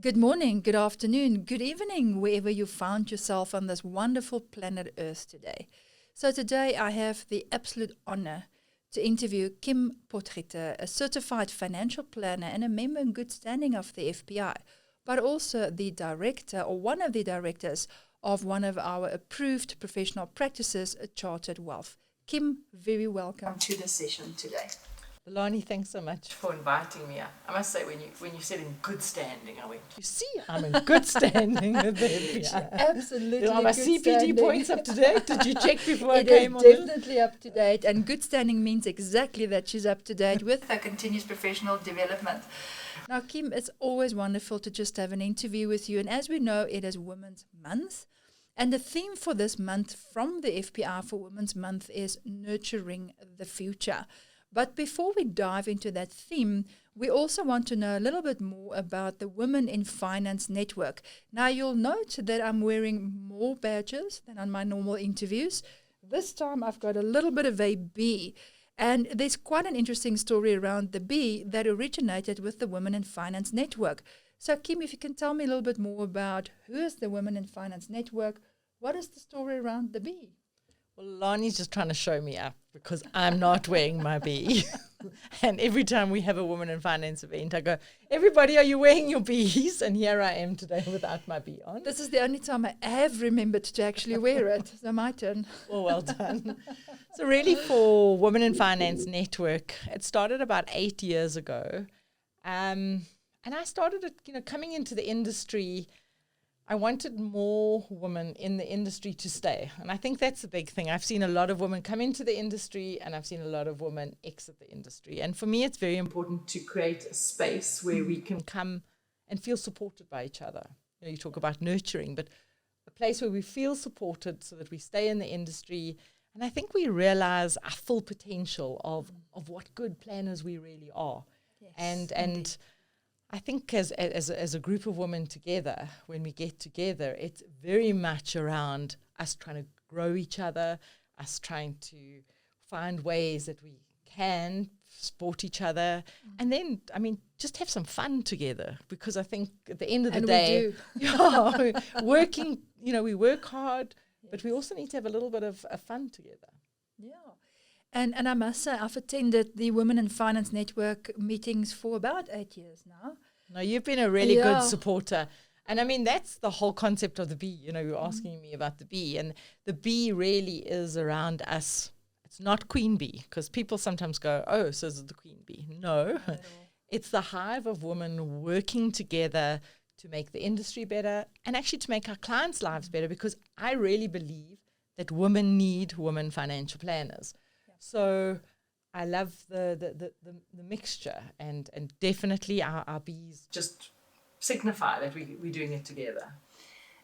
Good morning, good afternoon, good evening, wherever you found yourself on this wonderful planet Earth today. So today I have the absolute honor to interview Kim Potgieter, a certified financial planner and a member in good standing of the FPI, but also the director or one of the directors of one of our approved professional practices, Chartered Wealth. Kim, very welcome to the session today. Lelane, thanks so much for inviting me. I must say, when you said in good standing, I went, you see, I'm in good standing with the FBI. Absolutely. Are my CPD standing. points up to date? Did you check before I It came is on? Definitely up to date. And good standing means exactly that she's up to date with her continuous professional development. Now, Kim, it's always wonderful to just have an interview with you. And as we know, it is Women's Month. And the theme for this month from the FPI for Women's Month is nurturing the future. But before we dive into that theme, we also want to know a little bit more about the Women in Finance Network. Now, you'll note that I'm wearing more badges than on my normal interviews. This time, I've got a little bit of a B. And there's quite an interesting story around the B that originated with the Women in Finance Network. So, Kim, if you can tell me a little bit more about who is the Women in Finance Network, what is the story around the B? Well, Lani's just trying to show me up because I'm not wearing my B. And every time we have a Women in Finance event, I go, everybody, are you wearing your Bs? And here I am today without my B on. This is the only time I have remembered to actually wear it. So my turn. Well done. So really for Women in Finance Network, it started about 8 years ago. And I started it, coming into the industry. I wanted more women in the industry to stay. And I think that's the big thing. I've seen a lot of women come into the industry and I've seen a lot of women exit the industry. And for me, it's very important to create a space where we can come and feel supported by each other. You talk about nurturing, but a place where we feel supported so that we stay in the industry. And I think we realize our full potential of what good planners we really are. Yes, and I think as a group of women together, when we get together, it's very much around us trying to grow each other, us trying to find ways that we can support each other, and then, just have some fun together. Because I think at the end of the day, working, we work hard, but we also need to have a little bit of fun together. Yeah. And I must say, I've attended the Women in Finance Network meetings for about 8 years now. No, you've been a really good supporter. And that's the whole concept of the B. You're asking me about the B. And the B really is around us. It's not Queen Bee, because people sometimes go, oh, so is it the Queen Bee? No. It's the hive of women working together to make the industry better and actually to make our clients' lives better, because I really believe that women need women financial planners. So I love the mixture, and definitely our Bs just signify that we're doing it together.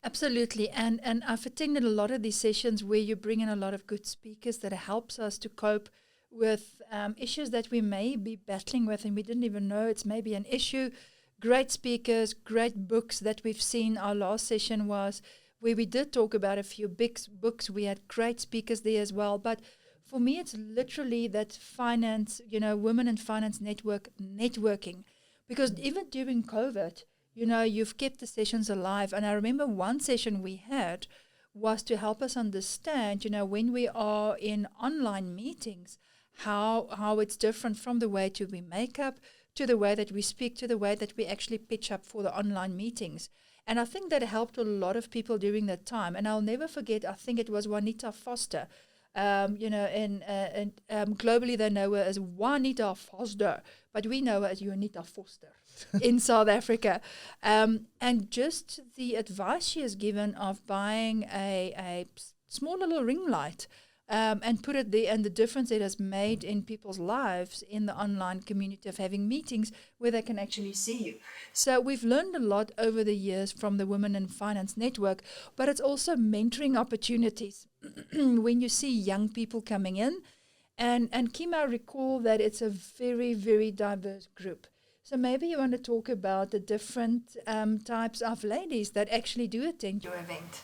Absolutely. And I've attended a lot of these sessions where you bring in a lot of good speakers that helps us to cope with issues that we may be battling with and we didn't even know it's maybe an issue. Great speakers, great books that we've seen. Our last session was where we did talk about a few big books. We had great speakers there as well. But for me, it's literally that finance, Women in Finance Network networking. Because even during COVID, you've kept the sessions alive. And I remember one session we had was to help us understand, when we are in online meetings, how it's different from the way we make up, to the way that we speak, to the way that we actually pitch up for the online meetings. And I think that helped a lot of people during that time. And I'll never forget, I think it was Juanita Foster. Globally they know her as Juanita Foster, but we know her as Juanita Foster in South Africa. And just the advice she has given of buying a small little ring light and put it there, and the difference it has made in people's lives in the online community of having meetings where they can actually see you. So we've learned a lot over the years from the Women in Finance Network, but it's also mentoring opportunities when you see young people coming in. And Kim, I recall that it's a very, very diverse group. So maybe you want to talk about the different types of ladies that actually do attend your event.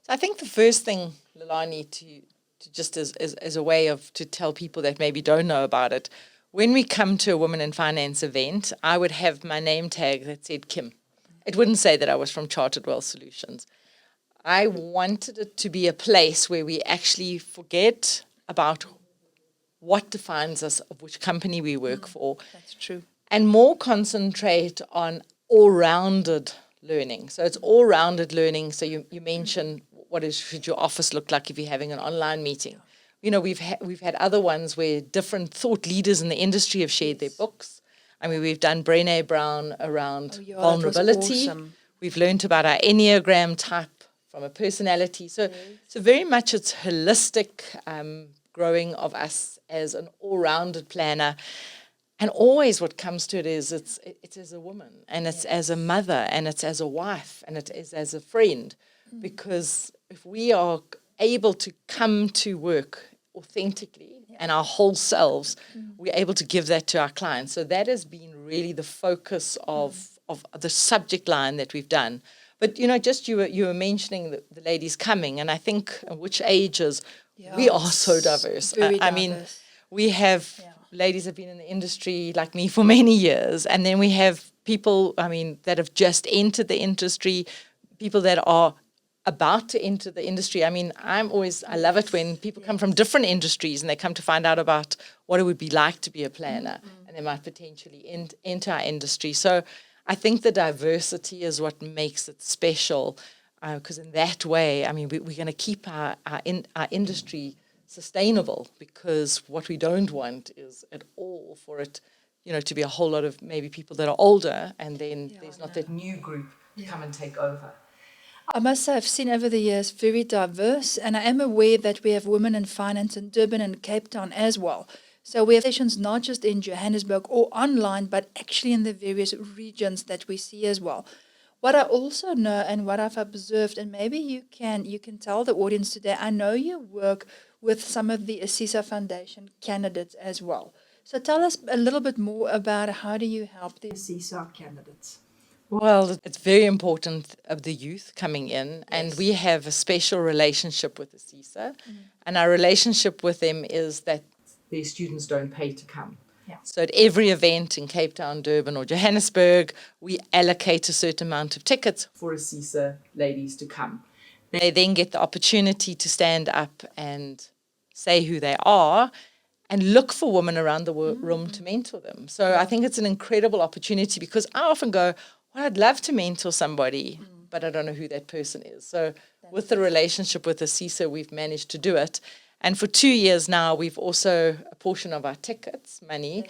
So I think the first thing, Lelane, to just as a way of to tell people that maybe don't know about it, when we come to a Women in Finance event, I would have my name tag that said Kim. it wouldn't say that I was from Chartered Wealth Solutions. I wanted it to be a place where we actually forget about what defines us, of which company we work for. That's true. And more concentrate on all-rounded learning. So it's all-rounded learning. So you mentioned should your office look like if you're having an online meeting. You know, we've had other ones where different thought leaders in the industry have shared their books. I mean, we've done Brené Brown around vulnerability. Awesome. We've learned about our Enneagram type from a personality. So very much it's holistic growing of us as an all-rounded planner. And always what comes to it is it's as a woman, and it's as a mother, and it's as a wife, and it is as a friend. Because if we are able to come to work authentically and our whole selves, we're able to give that to our clients. So that has been really the focus of the subject line that we've done. But, you know, just you were mentioning the ladies coming, and I think which ages, we are so diverse. I mean, we have ladies have been in the industry like me for many years, and then we have people, I mean, that have just entered the industry, people that are about to enter the industry. I mean, I love it when people come from different industries and they come to find out about what it would be like to be a planner, and they might potentially enter our industry. So I think the diversity is what makes it special, because in that way, I mean, we're going to keep our industry sustainable, because what we don't want is at all for it, you know, to be a whole lot of maybe people that are older, and then there's not that new group to come and take over. I must say, I've seen over the years very diverse, and I am aware that we have women in finance in Durban and Cape Town as well. So we have sessions not just in Johannesburg or online, but actually in the various regions that we see as well. What I also know and what I've observed, and maybe you can tell the audience today, I know you work with some of the ASISA Foundation candidates as well. So tell us a little bit more about how do you help the ASISA candidates? Well, it's very important of the youth coming in, and we have a special relationship with the CISA, and our relationship with them is that their students don't pay to come. So at every event in Cape Town, Durban or Johannesburg, we allocate a certain amount of tickets for CISA ladies to come. They then get the opportunity to stand up and say who they are and look for women around the room to mentor them. So I think it's an incredible opportunity, because I often go, well, I'd love to mentor somebody, but I don't know who that person is. So with the relationship with the CISA, we've managed to do it. And for 2 years now, we've also, a portion of our tickets money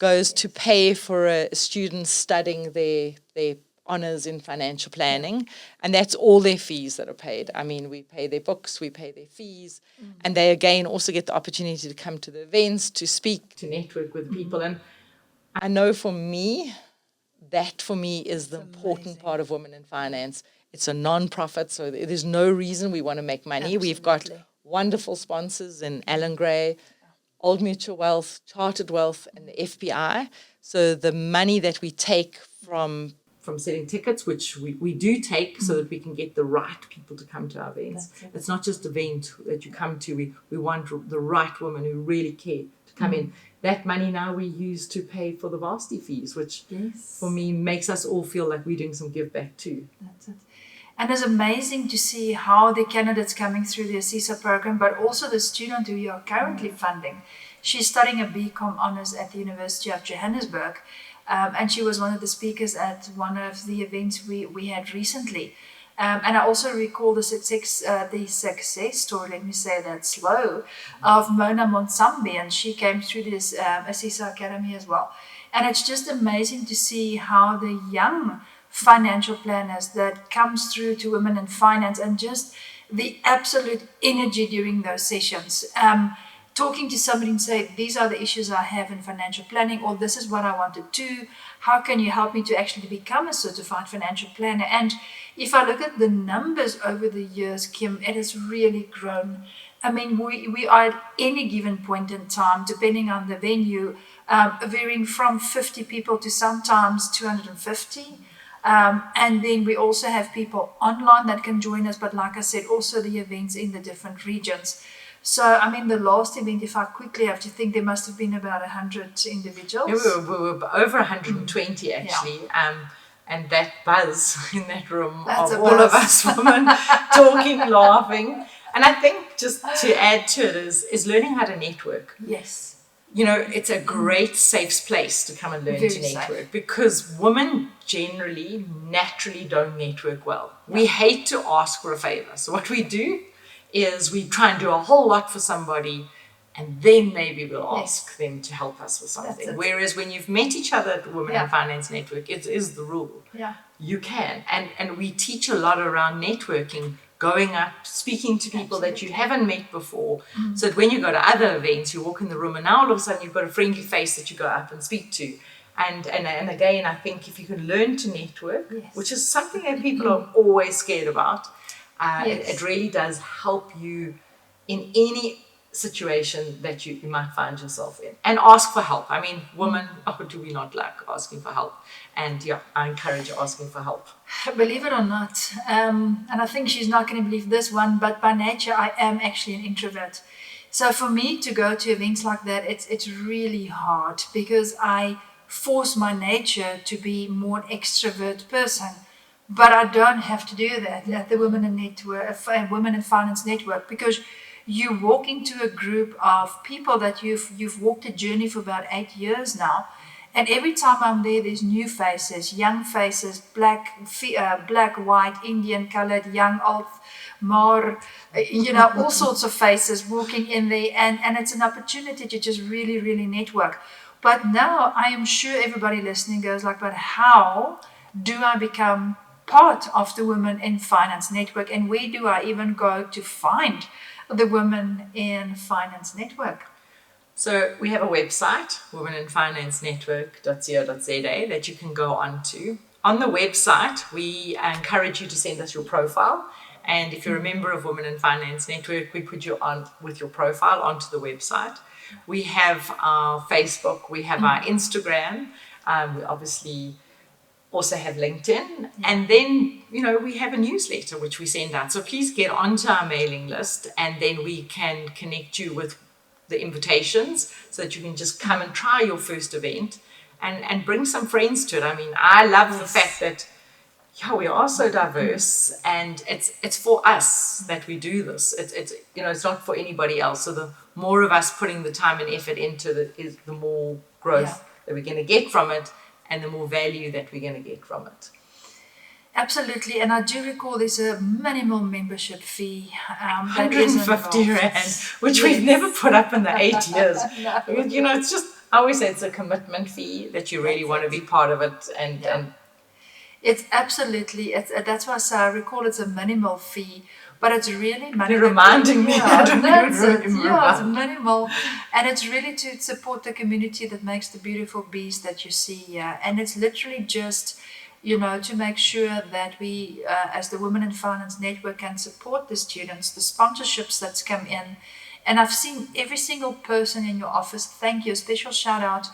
goes to pay for a student studying their honours in financial planning. And that's all their fees that are paid. I mean, we pay their books, we pay their fees. And they, again, also get the opportunity to come to the events, to speak, to network with people. And I know for me, that for me is the important part of Women in Finance. It's a non-profit, so there's no reason we want to make money. We've got wonderful sponsors in Alan Gray, Old Mutual Wealth, Chartered Wealth, and the FPI. So the money that we take from selling tickets, which we do take so that we can get the right people to come to our events. It's not just an event that you come to. We want the right women who really care to come in. That money now we use to pay for the varsity fees, which for me makes us all feel like we're doing some give back too. That's it. And it's amazing to see how the candidates coming through the ASISA program, but also the student who you are currently funding. She's studying a BCom honours at the University of Johannesburg, and she was one of the speakers at one of the events we had recently. And I also recall the success story, let me say that slow, of Mona Monsambi, and she came through this ASISA Academy as well. And it's just amazing to see how the young financial planners that comes through to Women in Finance, and just the absolute energy during those sessions. Talking to somebody and say, these are the issues I have in financial planning, or this is what I want to do. How can you help me to actually become a certified financial planner? And if I look at the numbers over the years, Kim, it has really grown. I mean, we are at any given point in time, depending on the venue, varying from 50 people to sometimes 250. And then we also have people online that can join us, but like I said, also the events in the different regions. So, I mean, the last event, if I quickly have to think, there must have been about 100 individuals. Yeah, we were over 120 actually. and that buzz in that room That's of a all of buzz. us women talking, laughing. And I think just to add to it is learning how to network. Yes. You know, it's a great safe place to come and learn Very to network safe. because women generally naturally don't network well. We hate to ask for a favor. So what we do is we try and do a whole lot for somebody, and then maybe we'll ask them to help us with something. Whereas when you've met each other at the Women in Finance Network, it is the rule. Yeah. You can. And we teach a lot around networking, going up, speaking to people that you haven't met before. So that when you go to other events, you walk in the room and now all of a sudden you've got a friendly face that you go up and speak to. And again, I think if you can learn to network, which is something that people are always scared about, it really does help you in any situation that you might find yourself in. And ask for help. I mean, women, do we not like asking for help? And yeah, I encourage asking for help. Believe it or not, and I think she's not going to believe this one, but by nature I am actually an introvert. So for me to go to events like that, it's really hard because I force my nature to be more an extrovert person. But I don't have to do that at the Women in Finance Network, because you walk into a group of people that you've walked a journey for about 8 years now. And every time I'm there's new faces, young faces, black, white, Indian, colored, young, old, more, all sorts of faces walking in there. And it's an opportunity to just really, really network. But now I am sure everybody listening goes like, but how do I become part of the Women in Finance Network? And where do I even go to find the Women in Finance Network? So we have a website, womeninfinancenetwork.co.za, that you can go onto. On the website, we encourage you to send us your profile. And if you're a member of Women in Finance Network, we put you on with your profile onto the website. We have our Facebook, we have our Instagram, we obviously also have LinkedIn, and then we have a newsletter which we send out. So please get onto our mailing list, and then we can connect you with the invitations so that you can just come and try your first event and bring some friends to it. I mean, I love the fact that we are so diverse, and it's for us that we do this. It's not for anybody else. So the more of us putting the time and effort into it, the more growth that we're going to get from it, and the more value that we're going to get from it. Absolutely, and I do recall there's a minimal membership fee. 150 Rand, which we've never put up in the 8 years. No. It's just, I always say it's a commitment fee that you really want to be part of it. And it's absolutely, that's why I recall it's a minimal fee, but it's really money. You're reminding me. That's it. It's minimal, and it's really to support the community that makes the beautiful bees that you see here. And it's literally just, to make sure that we, as the Women in Finance Network, can support the students, the sponsorships that's come in. And I've seen every single person in your office. Thank you. A special shout out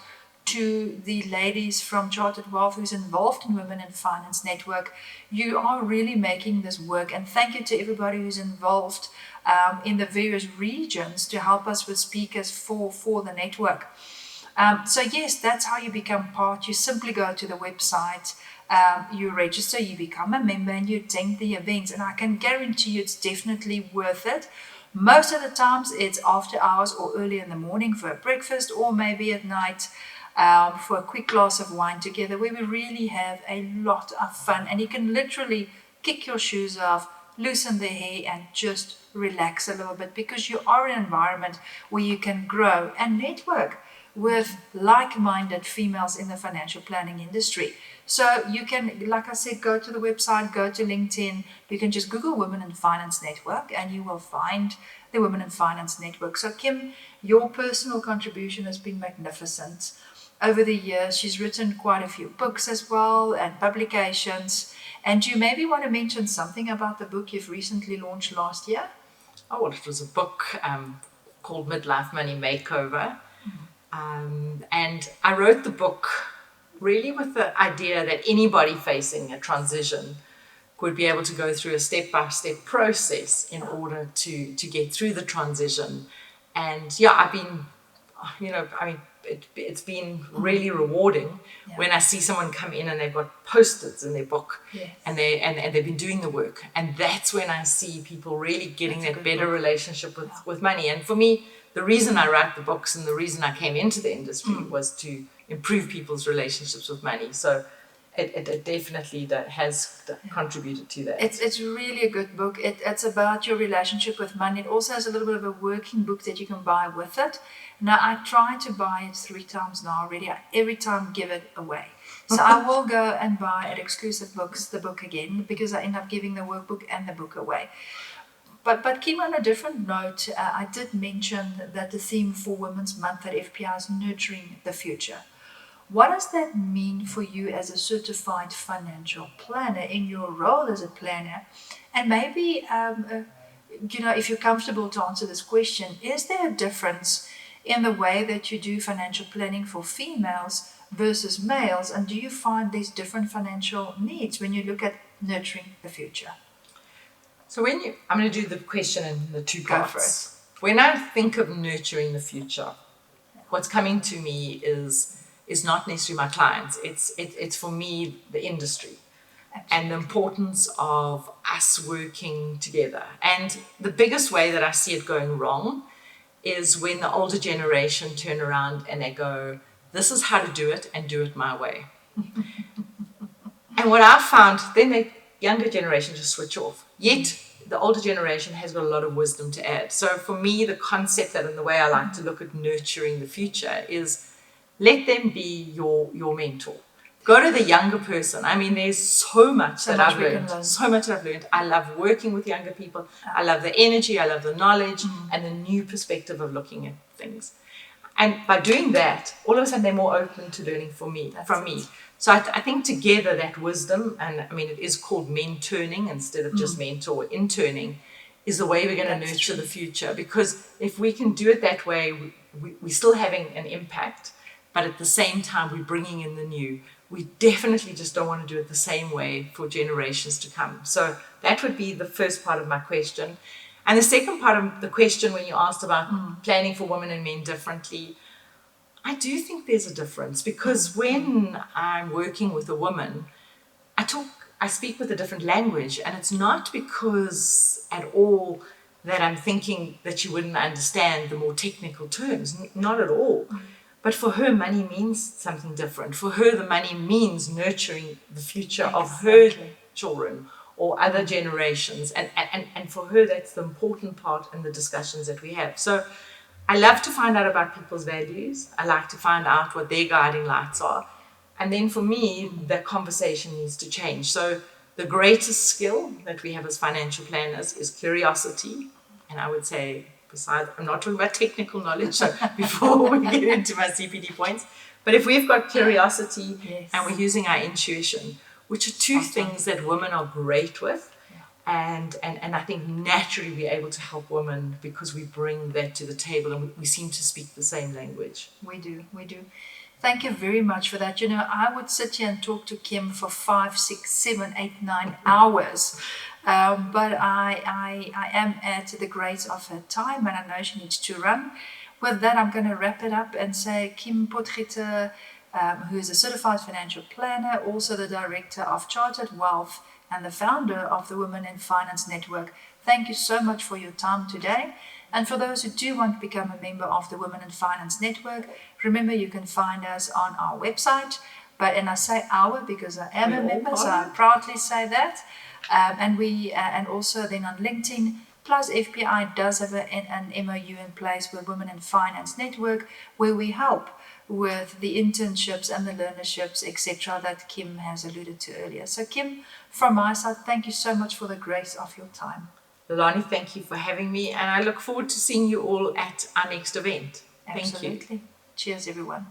to the ladies from Chartered Wealth who's involved in Women in Finance Network. You are really making this work, and thank you to everybody who's involved in the various regions to help us with speakers for the network. So yes, that's how you become part. You simply go to the website, you register, you become a member, and you attend the events, and I can guarantee you it's definitely worth it. Most of the times it's after hours or early in the morning for a breakfast, or maybe at night for a quick glass of wine together, where we really have a lot of fun, and you can literally kick your shoes off, loosen the hair, and just relax a little bit, because you are in an environment where you can grow and network with like-minded females in the financial planning industry. So you can, like I said, go to the website, go to LinkedIn. You can just Google Women in Finance Network and you will find the Women in Finance Network. So Kim, your personal contribution has been magnificent. Over the years, she's written quite a few books as well and publications. And you maybe want to mention something about the book you've recently launched last year? Oh, well, it was a book called Midlife Money Makeover. And I wrote the book really with the idea that anybody facing a transition would be able to go through a step-by-step process in order to get through the transition. And yeah, I've been, it's been really rewarding when I see someone come in and they've got post-its in their book, and they've been doing the work, and that's when I see people really getting that better relationship with money. And for me, the reason I write the books and the reason I came into the industry was to improve people's relationships with money. So it definitely has contributed to that. It's really a good book. It's about your relationship with money. It also has a little bit of a working book that you can buy with it. Now, I try to buy it 3 times now already. I every time give it away. So I will go and buy at Exclusive Books the book again, because I end up giving the workbook and the book away. But Kim, on a different note, I did mention that the theme for Women's Month at FPI is nurturing the future. What does that mean for you as a certified financial planner in your role as a planner? And maybe, if you're comfortable to answer this question, is there a difference in the way that you do financial planning for females versus males? And do you find there's different financial needs when you look at nurturing the future? So I'm going to do the question in the 2 parts. Go for it. When I think of nurturing the future, what's coming to me is not necessarily my clients. It's for me the industry. Absolutely. And the importance of us working together. And the biggest way that I see it going wrong is when the older generation turn around and they go, this is how to do it, and do it my way. And what I've found, then the younger generation just switch off. Yet the older generation has got a lot of wisdom to add. So for me, the concept that, and the way I like to look at nurturing the future, is let them be your mentor. Go to the younger person. I mean, there's so much that I've learned. So much that I've learned. I love working with younger people. I love the energy. I love the knowledge and the new perspective of looking at things. And by doing that, all of a sudden they're more open to learning from me. So I think together that wisdom, and I mean, it is called mentoring instead of just mentor, interning, is the way we're going to nurture the future. Because if we can do it that way, we're still having an impact, but at the same time, we're bringing in the new. We definitely just don't want to do it the same way for generations to come. So that would be the first part of my question. And the second part of the question, when you asked about planning for women and men differently, I do think there's a difference, because when I'm working with a woman, I speak with a different language, and it's not because at all that I'm thinking that she wouldn't understand the more technical terms, not at all. But for her, money means something different. For her, the money means nurturing the future of her children or other generations. And for her, that's the important part in the discussions that we have. So I love to find out about people's values. I like to find out what their guiding lights are. And then for me, the conversation needs to change. So the greatest skill that we have as financial planners is curiosity. And I would say, besides, I'm not talking about technical knowledge, so before we get into my CPD points, but if we've got curiosity and we're using our intuition, which are 2 things that women are great with, and I think naturally we're able to help women because we bring that to the table and we seem to speak the same language. We do. Thank you very much for that. I would sit here and talk to Kim for 5, 6, 7, 8, 9 hours. But I am at the grace of her time, and I know she needs to run. With that, I'm going to wrap it up and say Kim Potgieter, who is a certified financial planner, also the director of Chartered Wealth and the founder of the Women in Finance Network. Thank you so much for your time today. And for those who do want to become a member of the Women in Finance Network, remember you can find us on our website. And I say our because I am a member, so I proudly say that. And also then on LinkedIn, plus FPI does have an MOU in place with Women in Finance Network, where we help with the internships and the learnerships, etc., that Kim has alluded to earlier. So Kim, from my side, thank you so much for the grace of your time. Lelane, thank you for having me, and I look forward to seeing you all at our next event. Thank you. Absolutely. Cheers, everyone.